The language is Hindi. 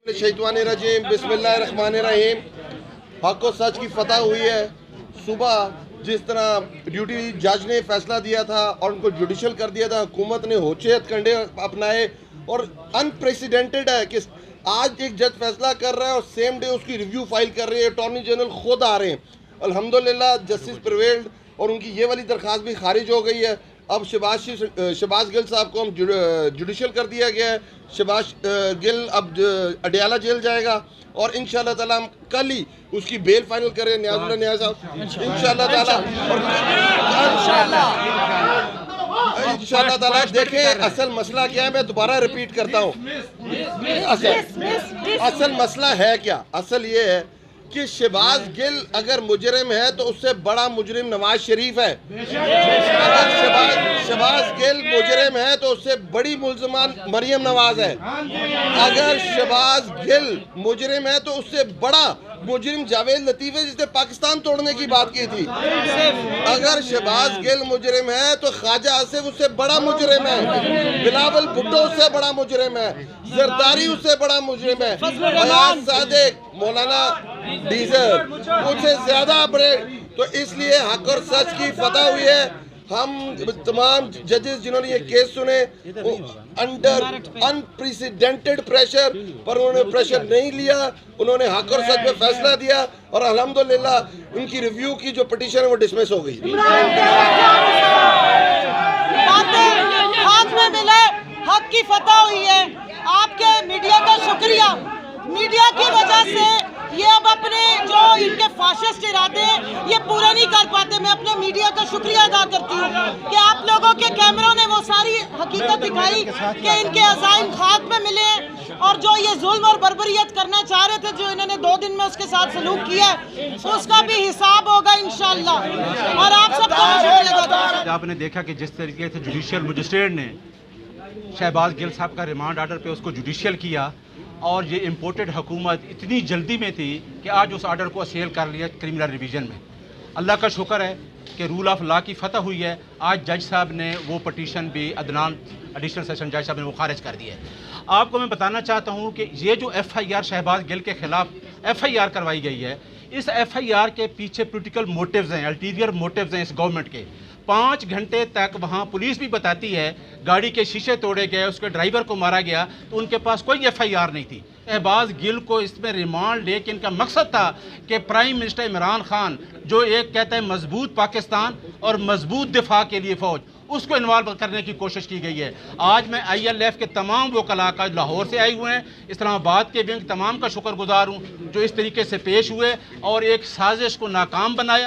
शैतानिर्रजीम बिस्मिल्लाहिर्रहमानिर्रहीम। हक व सच की फतह हुई है। सुबह जिस तरह ड्यूटी जज ने फैसला दिया था और उनको जुडिशल कर दिया था, हुकूमत ने होचे हथकंडे अपनाए और अनप्रेसिडेंटेड है कि आज एक जज फैसला कर रहा है और सेम डे उसकी रिव्यू फाइल कर रही है। अटॉर्नी जनरल खुद आ रहे हैं। अल्हम्दुलिल्लाह जस्टिस प्रिवेल्ड और उनकी ये वाली दरख्वास्त भी खारिज हो गई है। अब शहबाज गिल साहब को हम जुडिशल कर दिया गया है। शहबाज गिल अब अडियाला जेल जाएगा और इंशाल्लाह ताला हम कल ही उसकी बेल फाइनल करें। न्याजुल्लाह न्याज साहब इंशाल्लाह ताला इंशाल्लाह ताला देखें असल मसला क्या है। मैं दोबारा रिपीट करता हूँ, असल मसला है क्या। असल ये है कि शहबाज गिल अगर मुजरिम है तो उससे बड़ा मुजरिम नवाज शरीफ है। अगर शहबाज गिल मुजरिम है तो उससे बड़ी मुल्ज़िमान मरियम नवाज है। अगर शहबाज गिल मुजरिम है तो उससे बड़ा मुजरिम जावेद लतीफ़ है जिसने पाकिस्तान तोड़ने की बात की थी। अगर शहबाज गिल मुजरिम है तो ख्वाजा आसिफ उससे बड़ा मुजरिम है। बिलावल भुट्टो उससे बड़ा मुजरिम है। जरदारी उससे बड़ा मुजरिम है। फयाज सादिक, मौलाना डीजर उससे ज्यादा बड़े। तो इसलिए हक और सच की फतह हुई है। हम तमाम जजेस जिन्होंने ये केस सुने अंडर अनप्रेसिडेंटेड प्रेशर, पर उन्होंने प्रेशर नहीं लिया। उन्होंने हक और सच में फैसला दिया और अल्हम्दुलिल्लाह उनकी रिव्यू की जो पिटीशन है वो डिसमिस हो गई। हाथ में मिले, हक की फतह हुई है। आपके मीडिया का शुक्रिया। मीडिया की वजह से ये अब अपने जो इनके फाशिस्ट इरादे हैं ये पूरे नहीं कर पाते। मैं अपने मीडिया का शुक्रिया अदा करती हूँ कि आप लोगों के कैमरों ने वो सारी हकीकत दिखाई कि इनके अज़ाइम खाक में मिले और जो ये जुल्म और बर्बरियत करना चाह रहे थे, जो इन्होंने 2 दिन में उसके साथ सलूक किया है, उसका भी हिसाब होगा इंशाल्लाह। और आप सबको आपने देखा कि जिस तरीके से जुडिशियल मजिस्ट्रेट ने शहबाज गिल साहब का रिमांड आर्डर पे उसको जुडिशियल किया और ये इम्पोर्टेड हुकूमत इतनी जल्दी में थी कि आज उस आर्डर को असेल कर लिया क्रिमिनल रिवीजन में। अल्लाह का शुक्र है कि रूल ऑफ लॉ की फतह हुई है। आज जज साहब ने वो पटिशन भी अदनान एडिशनल सेशन जज साहब ने वो खारिज कर दिया है। आपको मैं बताना चाहता हूँ कि ये जो FIR शहबाज गिल के खिलाफ FIR करवाई गई है, इस FIR के पीछे पोलिटिकल मोटिव्स हैं, अल्टीरियर मोटिव्स हैं इस गवर्नमेंट के। 5 घंटे तक वहाँ पुलिस भी बताती है गाड़ी के शीशे तोड़े गए, उसके ड्राइवर को मारा गया, तो उनके पास कोई FIR नहीं थी। शहबाज गिल को इसमें रिमांड लेके इनका मकसद था कि प्राइम मिनिस्टर इमरान खान जो एक कहता है मजबूत पाकिस्तान और मजबूत दिफा के लिए फ़ौज, उसको इन्वॉल्व करने की कोशिश की गई है। आज मैं ILF के तमाम वो कलाकार लाहौर से आए हुए हैं, इस्लामाबाद के विंग तमाम का शुक्रगुजार हूँ जो इस तरीके से पेश हुए और एक साजिश को नाकाम बनाया।